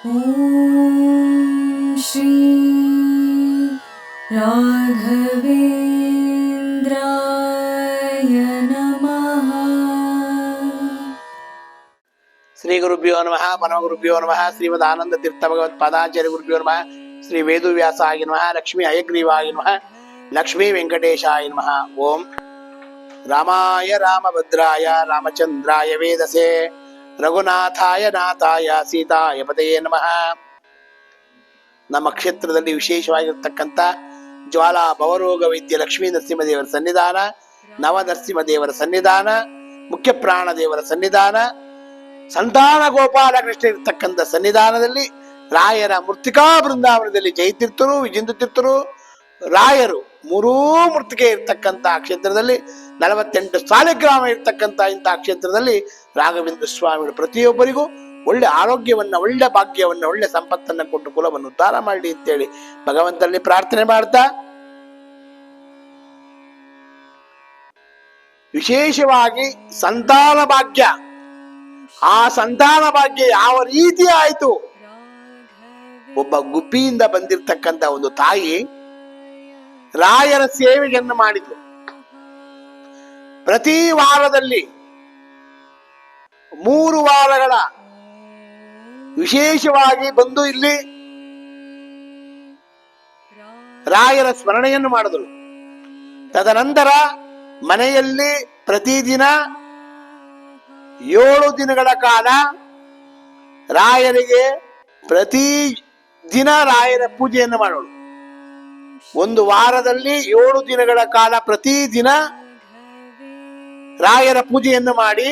ॐ श्री राघवेन्द्राय नमः। ಶ್ರೀ ಗುರುಭ್ಯೋ ನಮಃ ಪರಮಗುರುಭ್ಯೋ ನಮಃ ಶ್ರೀಮದಾನಂದ ತೀರ್ಥ ಭಗವತ್ಪಾದಾಚಾರ್ಯ ಗುರುಭ್ಯೋ ನಮಃ ಶ್ರೀ ವೇದವ್ಯಾಸಾಯ ನಮಃ ಲಕ್ಷ್ಮೀ ಹಯಗ್ರೀವಾಯ ನಮಃ ಲಕ್ಷ್ಮೀ ವೆಂಕಟೇಶಾಯ ನಮಃ. ಓಂ ರಾಮಾಯ ರಾಮಭದ್ರಾಯ ರಾಮಚಂದ್ರಾಯ ವೇದಸೆ ರಘುನಾಥಾಯ ನಾಥಾಯ ಸೀತಾಯ ಪದಯೇ ನಮಃ. ನಮ್ಮ ಕ್ಷೇತ್ರದಲ್ಲಿ ವಿಶೇಷವಾಗಿರ್ತಕ್ಕಂಥ ಜ್ವಾಲಾ ಭವರೋಗ ವೈದ್ಯ ಲಕ್ಷ್ಮೀ ನರಸಿಂಹದೇವರ ಸನ್ನಿಧಾನ, ನವನರಸಿಂಹದೇವರ ಸನ್ನಿಧಾನ, ಮುಖ್ಯ ಪ್ರಾಣ ದೇವರ ಸನ್ನಿಧಾನ, ಸಂತಾನ ಗೋಪಾಲಕೃಷ್ಣ ಇರ್ತಕ್ಕಂಥ ಸನ್ನಿಧಾನದಲ್ಲಿ ರಾಯರ ಮೃತ್ತಿಕಾ ಬೃಂದಾವನದಲ್ಲಿ ಜಯತೀರ್ಥರು, ವಿಜೇಂದ್ರ ತೀರ್ಥರು, ರಾಯರು ಮೂರೂ ಮೃತ್ತಿಕೆ ಇರ್ತಕ್ಕಂಥ ಕ್ಷೇತ್ರದಲ್ಲಿ 48 ಸಾಲಿಗ್ರಾಮ ಇರ್ತಕ್ಕಂಥ ಇಂತಹ ಕ್ಷೇತ್ರದಲ್ಲಿ ರಾಘವೇಂದ್ರ ಸ್ವಾಮಿಗಳು ಪ್ರತಿಯೊಬ್ಬರಿಗೂ ಒಳ್ಳೆ ಆರೋಗ್ಯವನ್ನ, ಒಳ್ಳೆ ಭಾಗ್ಯವನ್ನ, ಒಳ್ಳೆ ಸಂಪತ್ತನ್ನ ಕೊಟ್ಟು ಕುಲವನ್ನು ಉದ್ಧಾರ ಮಾಡಿ ಅಂತೇಳಿ ಭಗವಂತನಲ್ಲಿ ಪ್ರಾರ್ಥನೆ ಮಾಡ್ತಾ, ವಿಶೇಷವಾಗಿ ಸಂತಾನ ಭಾಗ್ಯ, ಆ ಸಂತಾನ ಭಾಗ್ಯ ಯಾವ ರೀತಿ ಆಯ್ತು? ಒಬ್ಬ ಗುಬ್ಬಿಯಿಂದ ಬಂದಿರತಕ್ಕಂತ ಒಂದು ತಾಯಿ ರಾಯರ ಸೇವೆಯನ್ನು ಮಾಡಿದ್ರು. ಪ್ರತಿ ವಾರದಲ್ಲಿ 3 ವಾರಗಳ ವಿಶೇಷವಾಗಿ ಬಂದು ಇಲ್ಲಿ ರಾಯರ ಸ್ಮರಣೆಯನ್ನು ಮಾಡಿದ್ರು. ತದನಂತರ ಮನೆಯಲ್ಲಿ ಪ್ರತಿದಿನ 7 ದಿನಗಳ ಕಾಲ ರಾಯರಿಗೆ ಪ್ರತಿ ದಿನ ರಾಯರ ಪೂಜೆಯನ್ನು ಮಾಡೋಳು. ಒಂದು ವಾರದಲ್ಲಿ 7 ದಿನಗಳ ಕಾಲ ಪ್ರತಿದಿನ ರಾಯರ ಪೂಜೆಯನ್ನು ಮಾಡಿ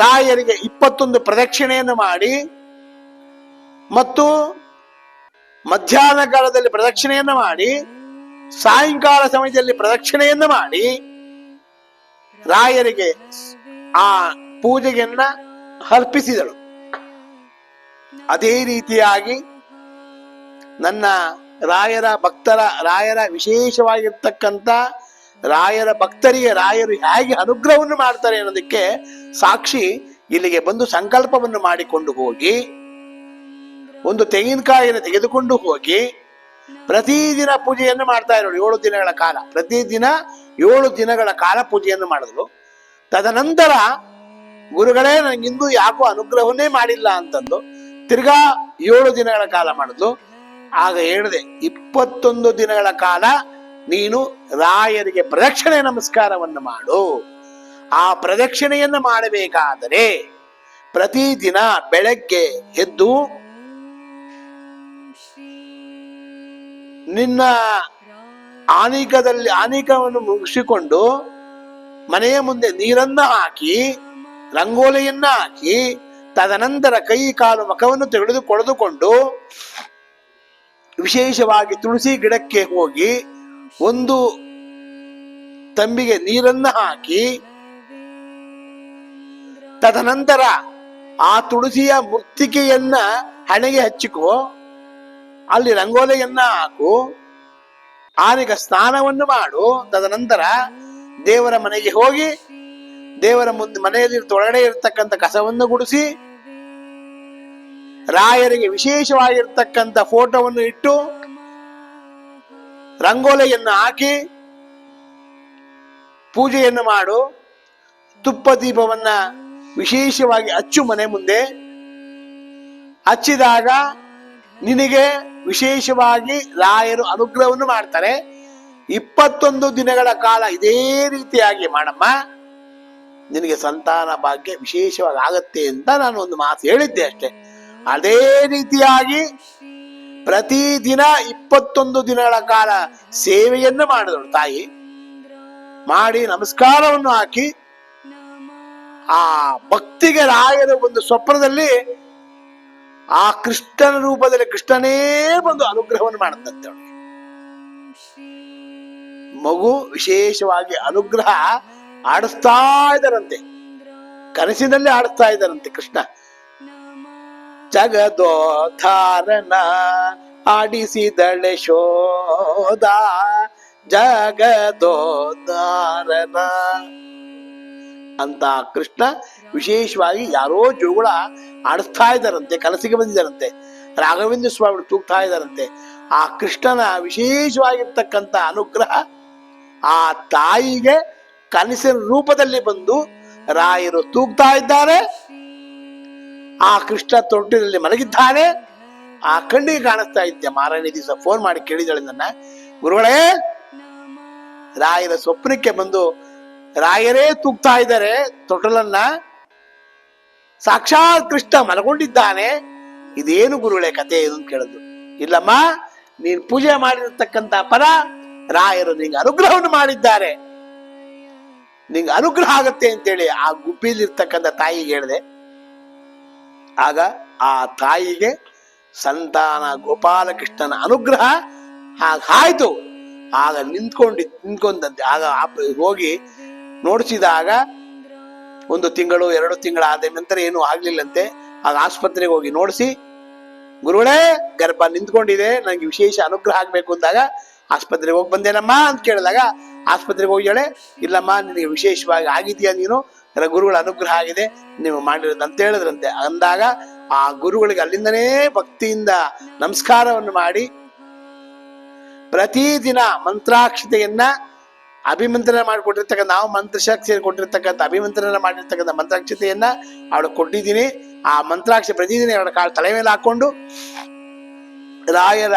ರಾಯರಿಗೆ 21 ಪ್ರದಕ್ಷಿಣೆಯನ್ನು ಮಾಡಿ ಮತ್ತು ಮಧ್ಯಾಹ್ನ ಕಾಲದಲ್ಲಿ ಪ್ರದಕ್ಷಿಣೆಯನ್ನು ಮಾಡಿ ಸಾಯಂಕಾಲ ಸಮಯದಲ್ಲಿ ಪ್ರದಕ್ಷಿಣೆಯನ್ನು ಮಾಡಿ ರಾಯರಿಗೆ ಆ ಪೂಜೆಯನ್ನ ಅರ್ಪಿಸಿದಳು. ಅದೇ ರೀತಿಯಾಗಿ ನನ್ನ ರಾಯರ ವಿಶೇಷವಾಗಿರ್ತಕ್ಕಂಥ ರಾಯರ ಭಕ್ತರಿಗೆ ರಾಯರು ಹೇಗೆ ಅನುಗ್ರಹವನ್ನು ಮಾಡ್ತಾರೆ ಅನ್ನೋದಕ್ಕೆ ಸಾಕ್ಷಿ ಇಲ್ಲಿಗೆ ಬಂದು ಸಂಕಲ್ಪವನ್ನು ಮಾಡಿಕೊಂಡು ಹೋಗಿ ಒಂದು ತೆಂಗಿನಕಾಯಿಯನ್ನು ತೆಗೆದುಕೊಂಡು ಹೋಗಿ ಪ್ರತಿದಿನ ಪೂಜೆಯನ್ನು ಮಾಡ್ತಾ ಇರೋಳು. 7 ದಿನಗಳ ಕಾಲ, ಪ್ರತಿದಿನ 7 ದಿನಗಳ ಕಾಲ ಪೂಜೆಯನ್ನು ಮಾಡಿದ್ರು. ತದನಂತರ ಗುರುಗಳೇ, ನನಗಿಂದು ಯಾಕೋ ಅನುಗ್ರಹವನ್ನೇ ಮಾಡಿಲ್ಲ ಅಂತಂದು ತಿರ್ಗಾ 7 ದಿನಗಳ ಕಾಲ ಮಾಡಿದ್ಲು. ಆಗ ಹೇಳಿದೆ, 21 ದಿನಗಳ ಕಾಲ ನೀನು ರಾಯರಿಗೆ ಪ್ರದಕ್ಷಿಣೆ ನಮಸ್ಕಾರವನ್ನು ಮಾಡು. ಆ ಪ್ರದಕ್ಷಿಣೆಯನ್ನು ಮಾಡಬೇಕಾದರೆ ಪ್ರತಿದಿನ ಬೆಳಗ್ಗೆ ಎದ್ದು ನಿನ್ನ ಆನಿಕವನ್ನು ಮುಗಿಸಿಕೊಂಡು ಮನೆಯ ಮುಂದೆ ನೀರನ್ನ ಹಾಕಿ ರಂಗೋಲಿಯನ್ನ ಹಾಕಿ ತದನಂತರ ಕೈ ಕಾಲು ಮುಖವನ್ನು ತೆಗೆದುಕೊಳ್ಳದುಕೊಂಡು ವಿಶೇಷವಾಗಿ ತುಳಸಿ ಗಿಡಕ್ಕೆ ಹೋಗಿ ಒಂದು ತಂಬಿಗೆ ನೀರನ್ನ ಹಾಕಿ ತದನಂತರ ಆ ತುಳಸಿಯ ಮೃತ್ತಿಕೆಯನ್ನ ಹಣೆಗೆ ಹಚ್ಚಿಕೋ, ಅಲ್ಲಿ ರಂಗೋಲಿಯನ್ನ ಹಾಕು, ಆನಿಗ ಸ್ನಾನವನ್ನು ಮಾಡು. ತದನಂತರ ದೇವರ ಮನೆಗೆ ಹೋಗಿ ದೇವರ ಮುಂದೆ ಮನೆಯಲ್ಲಿ ಒಳಗಡೆ ಇರತಕ್ಕಂಥ ಕಸವನ್ನು ಗುಡಿಸಿ ರಾಯರಿಗೆ ವಿಶೇಷವಾಗಿರ್ತಕ್ಕಂಥ ಫೋಟೋವನ್ನು ಇಟ್ಟು ರಂಗೋಲಿಯನ್ನು ಹಾಕಿ ಪೂಜೆಯನ್ನು ಮಾಡು. ತುಪ್ಪ ದೀಪವನ್ನ ವಿಶೇಷವಾಗಿ ಹಚ್ಚು ಮನೆ ಮುಂದೆ. ಹಚ್ಚಿದಾಗ ನಿನಗೆ ವಿಶೇಷವಾಗಿ ರಾಯರು ಅನುಗ್ರಹವನ್ನು ಮಾಡ್ತಾರೆ. 21 ದಿನಗಳ ಕಾಲ ಇದೇ ರೀತಿಯಾಗಿ ಮಾಡಮ್ಮ, ನಿನಗೆ ಸಂತಾನ ಭಾಗ್ಯ ವಿಶೇಷವಾಗಿ ಆಗತ್ತೆ ಅಂತ ನಾನು ಒಂದು ಮಾತು ಹೇಳಿದ್ದೆ ಅಷ್ಟೇ. ಅದೇ ರೀತಿಯಾಗಿ ಪ್ರತಿದಿನ 21 ದಿನಗಳ ಕಾಲ ಸೇವೆಯನ್ನು ಮಾಡಿದಳು ತಾಯಿ. ಮಾಡಿ ನಮಸ್ಕಾರವನ್ನು ಹಾಕಿ ಆ ಭಕ್ತಿಗೆ ರಾಯರ ಒಂದು ಸ್ವಪ್ನದಲ್ಲಿ ಆ ಕೃಷ್ಣನ ರೂಪದಲ್ಲಿ ಕೃಷ್ಣನೇ ಬಂದು ಅನುಗ್ರಹವನ್ನು ಮಾಡುತ್ತಂತೆ. ಮಗು ವಿಶೇಷವಾಗಿ ಅನುಗ್ರಹ ಆಡಿಸ್ತಾ ಇದ್ದಾರಂತೆ, ಕನಸಿನಲ್ಲಿ ಆಡಿಸ್ತಾ ಇದ್ದಾರಂತೆ ಕೃಷ್ಣ. ಜಗದೋದ್ಧಾರನ ಆಡಿಸಿದಳೆ ಶೋಧ, ಜಗದೋದ್ಧಾರನ ಅಂತ ಕೃಷ್ಣ ವಿಶೇಷವಾಗಿ ಯಾರೋ ಜೋಗುಳ ಆಡಿಸ್ತಾ ಇದ್ದಾರಂತೆ, ಕನಸಿಗೆ ಬಂದಿದ್ದಾರಂತೆ. ರಾಘವೇಂದ್ರ ಸ್ವಾಮಿಗಳು ತೂಗ್ತಾ ಇದ್ದಾರಂತೆ. ಆ ಕೃಷ್ಣನ ವಿಶೇಷವಾಗಿರ್ತಕ್ಕಂಥ ಅನುಗ್ರಹ ಆ ತಾಯಿಗೆ ಕನಸಿನ ರೂಪದಲ್ಲಿ ಬಂದು ರಾಯರು ತೂಗ್ತಾ ಇದ್ದಾರೆ. ಆ ಕೃಷ್ಣ ತೊಟ್ಟಿನಲ್ಲಿ ಮಲಗಿದ್ದಾನೆ. ಆ ಕಣ್ಣಿಗೆ ಕಾಣಿಸ್ತಾ ಇದ್ದೆ. ಮಾರನೇ ದಿವಸ ಫೋನ್ ಮಾಡಿ ಕೇಳಿದಳೆ ನನ್ನ, ಗುರುಗಳೇ, ರಾಯರ ಸ್ವಪ್ನಕ್ಕೆ ಬಂದು ರಾಯರೇ ತೂಗ್ತಾ ಇದ್ದಾರೆ ತೊಟ್ಟಲನ್ನ, ಸಾಕ್ಷಾತ್ ಕೃಷ್ಣ ಮಲಗೊಂಡಿದ್ದಾನೆ, ಇದೇನು ಗುರುಗಳೇ ಕಥೆ ಏನು ಅಂತ ಕೇಳಿದ್ರು. ಇಲ್ಲಮ್ಮ, ನೀನ್ ಪೂಜೆ ಮಾಡಿರ್ತಕ್ಕಂಥ ಪರ ರಾಯರು ನಿಂಗೆ ಅನುಗ್ರಹವನ್ನು ಮಾಡಿದ್ದಾರೆ, ನಿಂಗೆ ಅನುಗ್ರಹ ಆಗತ್ತೆ ಅಂತೇಳಿ ಆ ಗುಬ್ಬಿಲಿರ್ತಕ್ಕಂಥ ತಾಯಿಗೆ ಹೇಳಿದೆ. ಆಗ ಆ ತಾಯಿಗೆ ಸಂತಾನ ಗೋಪಾಲಕೃಷ್ಣನ ಅನುಗ್ರಹ ಹಾಗಾಯ್ತು. ಆಗ ನಿಂತ್ಕೊಂಡಂತೆ. ಆಗ ಹೋಗಿ ನೋಡಿಸಿದಾಗ 1 ತಿಂಗಳು 2 ತಿಂಗಳು ಆದ ನಂತರ ಏನು ಆಗ್ಲಿಲ್ಲಂತೆ. ಆಗ ಆಸ್ಪತ್ರೆಗೆ ಹೋಗಿ ನೋಡಿಸಿ, ಗುರುಗಳೇ, ಗರ್ಭ ನಿಂತ್ಕೊಂಡಿದೆ, ನನಗೆ ವಿಶೇಷ ಅನುಗ್ರಹ ಆಗ್ಬೇಕು ಅಂದಾಗ ಆಸ್ಪತ್ರೆಗೆ ಹೋಗಿ ಬಂದೇನಮ್ಮ ಅಂತ ಕೇಳಿದಾಗ ಆಸ್ಪತ್ರೆಗೆ ಹೋಗಿ ಹೇಳೆ, ಇಲ್ಲಮ್ಮ, ನಿನಗೆ ವಿಶೇಷವಾಗಿ ಆಗಿದೆಯಾ, ನೀನು ಗುರುಗಳ ಅನುಗ್ರಹ ಆಗಿದೆ, ನೀವು ಮಾಡಿರೋದು ಅಂತ ಹೇಳಿದ್ರಂತೆ. ಅಂದಾಗ ಆ ಗುರುಗಳಿಗೆ ಅಲ್ಲಿಂದನೇ ಭಕ್ತಿಯಿಂದ ನಮಸ್ಕಾರವನ್ನು ಮಾಡಿ ಪ್ರತಿದಿನ ಮಂತ್ರಾಕ್ಷತೆಯನ್ನ ಅಭಿಮಂತ್ರಣ ಮಾಡಿಕೊಟ್ಟಿರ್ತಕ್ಕಂಥ, ನಾವು ಮಂತ್ರಶಕ್ತಿಯನ್ನು ಕೊಟ್ಟಿರ್ತಕ್ಕಂಥ ಅಭಿಮಂತ್ರಣ ಮಾಡಿರ್ತಕ್ಕಂಥ ಮಂತ್ರಾಕ್ಷತೆಯನ್ನ ಅವಳು ಕೊಟ್ಟಿದ್ದೀನಿ. ಆ ಮಂತ್ರಾಕ್ಷತೆ ಪ್ರತಿದಿನ ಅವಳ ಕಾಳು ತಲೆ ಮೇಲೆ ಹಾಕೊಂಡು ರಾಯರ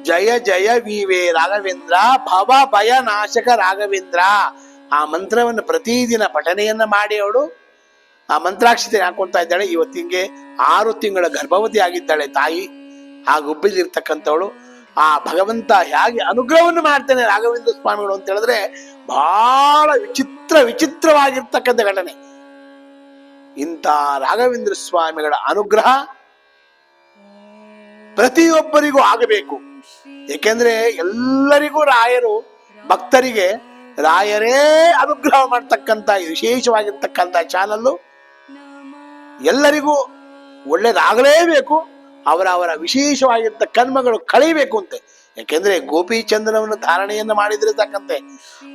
ಜಯ ಜಯ ವೀವೇ ರಾಘವೇಂದ್ರ ಭವ ಭಯ ನಾಶಕ ರಾಘವೇಂದ್ರ ಆ ಮಂತ್ರವನ್ನು ಪ್ರತಿದಿನ ಪಠನೆಯನ್ನ ಮಾಡಿ ಅವಳು ಆ ಮಂತ್ರಾಕ್ಷತೆ ಹಾಕೊಳ್ತಾ ಇದ್ದಾಳೆ. ಇವತ್ತಿಗೆ 6 ತಿಂಗಳ ಗರ್ಭವತಿ ಆಗಿದ್ದಾಳೆ ತಾಯಿ. ಆ ಗುಬ್ಬಿಲಿರ್ತಕ್ಕಂಥವಳು ಆ ಭಗವಂತ ಹೇಗೆ ಅನುಗ್ರಹವನ್ನು ಮಾಡ್ತಾನೆ ರಾಘವೇಂದ್ರ ಸ್ವಾಮಿಗಳು ಅಂತ ಹೇಳಿದ್ರೆ ಬಹಳ ವಿಚಿತ್ರವಾಗಿರ್ತಕ್ಕಂಥ ಘಟನೆ. ಇಂಥ ರಾಘವೇಂದ್ರ ಸ್ವಾಮಿಗಳ ಅನುಗ್ರಹ ಪ್ರತಿಯೊಬ್ಬರಿಗೂ ಆಗಬೇಕು. ಏಕೆಂದ್ರೆ ಎಲ್ಲರಿಗೂ ರಾಯರು, ಭಕ್ತರಿಗೆ ರಾಯರೇ ಅನುಗ್ರಹ ಮಾಡ್ತಕ್ಕಂಥ ವಿಶೇಷವಾಗಿರ್ತಕ್ಕಂಥ ಚಾನಲ್ಲು. ಎಲ್ಲರಿಗೂ ಒಳ್ಳೇದಾಗಲೇಬೇಕು, ಅವರ ವಿಶೇಷವಾಗಿರ್ತ ಕರ್ಮಗಳು ಕಳೀಬೇಕು ಅಂತೆ. ಯಾಕೆಂದ್ರೆ ಗೋಪಿಚಂದ್ರವನ್ನು ಧಾರಣೆಯನ್ನು ಮಾಡಿದ್ರೆ ಸಾಕಂತೆ,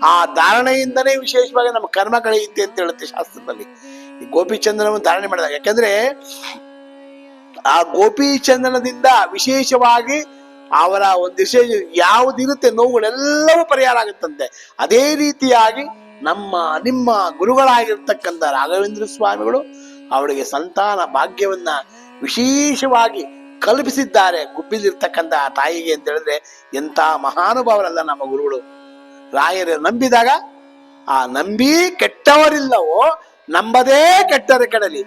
ಆ ಧಾರಣೆಯಿಂದನೇ ವಿಶೇಷವಾಗಿ ನಮ್ಮ ಕರ್ಮ ಕಳೆಯುತ್ತೆ ಅಂತ ಹೇಳುತ್ತೆ ಶಾಸ್ತ್ರದಲ್ಲಿ. ಈ ಗೋಪಿಚಂದ್ರವನ್ನು ಧಾರಣೆ ಮಾಡಿದಾಗ, ಯಾಕೆಂದ್ರೆ ಆ ಗೋಪಿಚಂದ್ರನದಿಂದ ವಿಶೇಷವಾಗಿ ಅವರ ಒಂದು ವಿಶೇಷ ಯಾವುದಿರುತ್ತೆ ನೋವುಗಳೆಲ್ಲವೂ ಪರಿಹಾರ ಆಗುತ್ತಂತೆ. ಅದೇ ರೀತಿಯಾಗಿ ನಿಮ್ಮ ಗುರುಗಳಾಗಿರ್ತಕ್ಕಂಥ ರಾಘವೇಂದ್ರ ಸ್ವಾಮಿಗಳು ಅವಳಿಗೆ ಸಂತಾನ ಭಾಗ್ಯವನ್ನ ವಿಶೇಷವಾಗಿ ಕಲ್ಪಿಸಿದ್ದಾರೆ ಗುಬ್ಬಿಲಿರ್ತಕ್ಕಂಥ ಆ ತಾಯಿಗೆ ಅಂತ ಹೇಳಿದ್ರೆ ಎಂಥ ಮಹಾನುಭಾವರಲ್ಲ ನಮ್ಮ ಗುರುಗಳು. ರಾಯರ ನಂಬಿದಾಗ ಆ ನಂಬಿ ಕೆಟ್ಟವರಿಲ್ಲವೋ ನಂಬದೇ ಕೆಟ್ಟರ ಕೆಡಲಿ.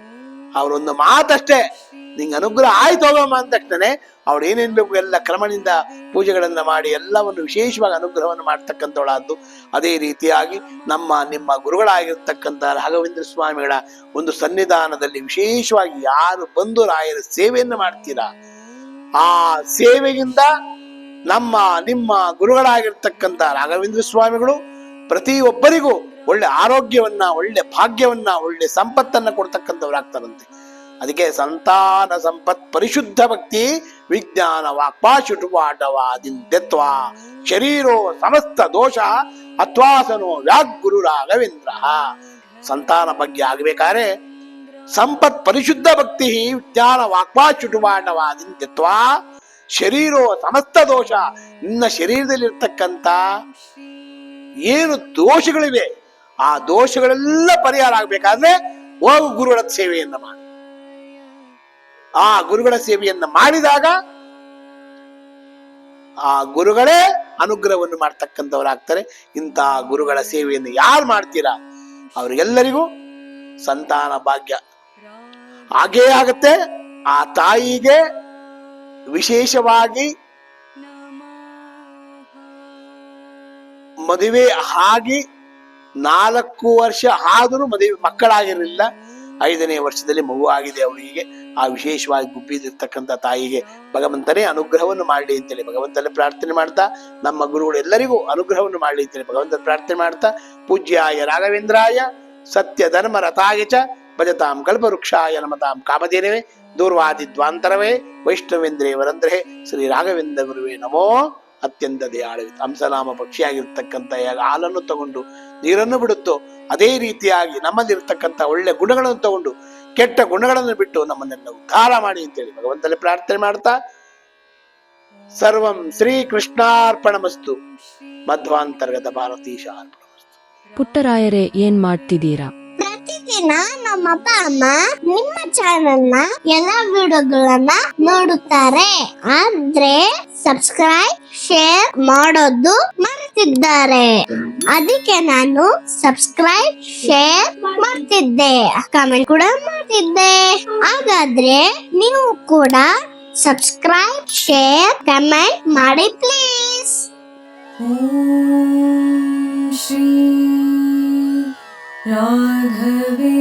ಅವರೊಂದು ಮಾತಷ್ಟೇ, ನಿಂಗೆ ಅನುಗ್ರಹ ಆಯ್ತು ಹೋಗಮ್ಮ ಅಂದ ತಕ್ಷಣ ಅವಳು ಏನೇನ್ ಬೇಕು ಎಲ್ಲ ಕ್ರಮದಿಂದ ಪೂಜೆಗಳನ್ನ ಮಾಡಿ ಎಲ್ಲವನ್ನು ವಿಶೇಷವಾಗಿ ಅನುಗ್ರಹವನ್ನು ಮಾಡ್ತಕ್ಕಂಥವಳಾದ್ದು. ಅದೇ ರೀತಿಯಾಗಿ ನಿಮ್ಮ ಗುರುಗಳಾಗಿರ್ತಕ್ಕಂಥ ರಾಘವೇಂದ್ರ ಸ್ವಾಮಿಗಳ ಒಂದು ಸನ್ನಿಧಾನದಲ್ಲಿ ವಿಶೇಷವಾಗಿ ಯಾರು ಬಂದು ರಾಯರ ಸೇವೆಯನ್ನು ಮಾಡ್ತೀರಾ, ಆ ಸೇವೆಯಿಂದ ನಿಮ್ಮ ಗುರುಗಳಾಗಿರ್ತಕ್ಕಂಥ ರಾಘವೇಂದ್ರ ಸ್ವಾಮಿಗಳು ಪ್ರತಿಯೊಬ್ಬರಿಗೂ ಒಳ್ಳೆ ಆರೋಗ್ಯವನ್ನ, ಒಳ್ಳೆ ಭಾಗ್ಯವನ್ನ, ಒಳ್ಳೆ ಸಂಪತ್ತನ್ನ ಕೊಡ್ತಕ್ಕಂಥವ್ರಾಗ್ತಾರಂತೆ. ಅದಕ್ಕೆ ಸಂತಾನ ಸಂಪತ್ ಪರಿಶುದ್ಧ ಭಕ್ತಿ ವಿಜ್ಞಾನ ವಾಕ್ಪಾಶುಟುಪಾಟವಾದಿಂದೆತ್ವ ಶರೀರೋ ಸಮಸ್ತ ದೋಷ ಅತ್ವಾಸನೋ ವ್ಯಾಗುರು ರಾಘವೇಂದ್ರ. ಸಂತಾನ ಬಗ್ಗೆ ಆಗಬೇಕಾದ್ರೆ ಸಂಪತ್ ಪರಿಶುದ್ಧ ಭಕ್ತಿ ವಿಜ್ಞಾನ ವಾಕ್ಪಾಶುಟುಪಾಟವಾದಿಂದೆತ್ವ ಶರೀರೋ ಸಮಸ್ತ ದೋಷ. ನಿನ್ನ ಶರೀರದಲ್ಲಿರ್ತಕ್ಕಂಥ ಏನು ದೋಷಗಳಿವೆ ಆ ದೋಷಗಳೆಲ್ಲ ಪರಿಹಾರ ಆಗ್ಬೇಕಾದ್ರೆ ಹೋಗು ಗುರುಗಳ ಸೇವೆಯನ್ನ ಮಾಡಿ. ಆ ಗುರುಗಳ ಸೇವೆಯನ್ನ ಮಾಡಿದಾಗ ಆ ಗುರುಗಳೇ ಅನುಗ್ರಹವನ್ನು ಮಾಡ್ತಕ್ಕಂಥವ್ರಾಗ್ತಾರೆ. ಇಂತಹ ಗುರುಗಳ ಸೇವೆಯನ್ನು ಯಾರು ಮಾಡ್ತೀರಾ ಅವ್ರಿಗೆಲ್ಲರಿಗೂ ಸಂತಾನ ಭಾಗ್ಯ ಹಾಗೇ ಆಗತ್ತೆ. ಆ ತಾಯಿಗೆ ವಿಶೇಷವಾಗಿ ಮದುವೆ ಆಗಿ 4 ವರ್ಷ ಆದರೂ ಮದುವೆ ಮಕ್ಕಳಾಗಿರಲಿಲ್ಲ. 5ನೇ ವರ್ಷದಲ್ಲಿ ಮಗು ಆಗಿದೆ ಅವಳಿಗೆ. ಆ ವಿಶೇಷವಾಗಿ ಗುಬ್ಬಿದಿರ್ತಕ್ಕಂಥ ತಾಯಿಗೆ ಭಗವಂತನೇ ಅನುಗ್ರಹವನ್ನು ಮಾಡಲಿ ಅಂತೇಳಿ ಭಗವಂತನೇ ಪ್ರಾರ್ಥನೆ ಮಾಡ್ತಾ, ನಮ್ಮ ಗುರುಗಳು ಎಲ್ಲರಿಗೂ ಅನುಗ್ರಹವನ್ನು ಮಾಡಲಿ ಅಂತೇಳಿ ಭಗವಂತನ ಪ್ರಾರ್ಥನೆ ಮಾಡ್ತಾ, ಪೂಜ್ಯಾಯ ರಾಘವೇಂದ್ರಾಯ ಸತ್ಯ ಧರ್ಮ ರಥಾಯ ಚ ಭಜತಾಂ ಕಲ್ಪವೃಕ್ಷಾಯ ನಮತಾಂ ಕಾಮಧೇನವೇ ದೂರ್ವಾದಿ ದ್ವಾಂತರವೇ ವೈಷ್ಣವೇಂದ್ರೇ ವರಂದ್ರೇ ಶ್ರೀ ರಾಘವೇಂದ್ರ ಗುರುವೇ ನಮೋ. ಅತ್ಯಂತ ದಯಾಳು ಹಂಸನಾಮ ಪಕ್ಷಿಯಾಗಿರ್ತಕ್ಕಂಥ ಹಾಲನ್ನು ತಗೊಂಡು ನೀರನ್ನು ಬಿಡುತ್ತೋ ಅದೇ ರೀತಿಯಾಗಿ ನಮ್ಮಲ್ಲಿರ್ತಕ್ಕಂಥ ಒಳ್ಳೆ ಗುಣಗಳನ್ನು ತಗೊಂಡು ಕೆಟ್ಟ ಗುಣಗಳನ್ನು ಬಿಟ್ಟು ನಮ್ಮನ್ನೆಲ್ಲ ಉದ್ಧಾರ ಮಾಡಿ ಅಂತೇಳಿ ಭಗವಂತನಲ್ಲಿ ಪ್ರಾರ್ಥನೆ ಮಾಡ್ತಾ ಸರ್ವಂ ಶ್ರೀ ಕೃಷ್ಣಾರ್ಪಣಮಸ್ತು ಮಧ್ವಾಂತರ್ಗತ ಭಾರತೀಶ ಅರ್ಪಣಮಸ್ತು. ಪುಟ್ಟರಾಯರೇ, ಏನ್ ಮಾಡ್ತಿದ್ದೀರಾ? ಪ್ರತಿದಿನ ನಮ್ಮಪ್ಪ ಅಮ್ಮ ನಿಮ್ಮ ಚಾನೆಲ್ ನ ಎಲ್ಲಾ ವಿಡಿಯೋಗಳನ್ನ ನೋಡುತ್ತಾರೆ, ಆದ್ರೆ ಸಬ್ಸ್ಕ್ರೈಬ್ ಶೇರ್ ಮಾಡೋದು ಮರೆತಿದ್ದಾರೆ. ಅದಕ್ಕೆ ನಾನು ಸಬ್ಸ್ಕ್ರೈಬ್ ಶೇರ್ ಮಾಡ್ತಿದ್ದೆ, ಕಮೆಂಟ್ ಕೂಡ ಮಾಡ್ತಿದ್ದೆ. ಹಾಗಾದ್ರೆ ನೀವು ಕೂಡ ಸಬ್ಸ್ಕ್ರೈಬ್ ಶೇರ್ ಕಮೆಂಟ್ ಮಾಡಿ ಪ್ಲೀಸ್. ॐ श्री राघवे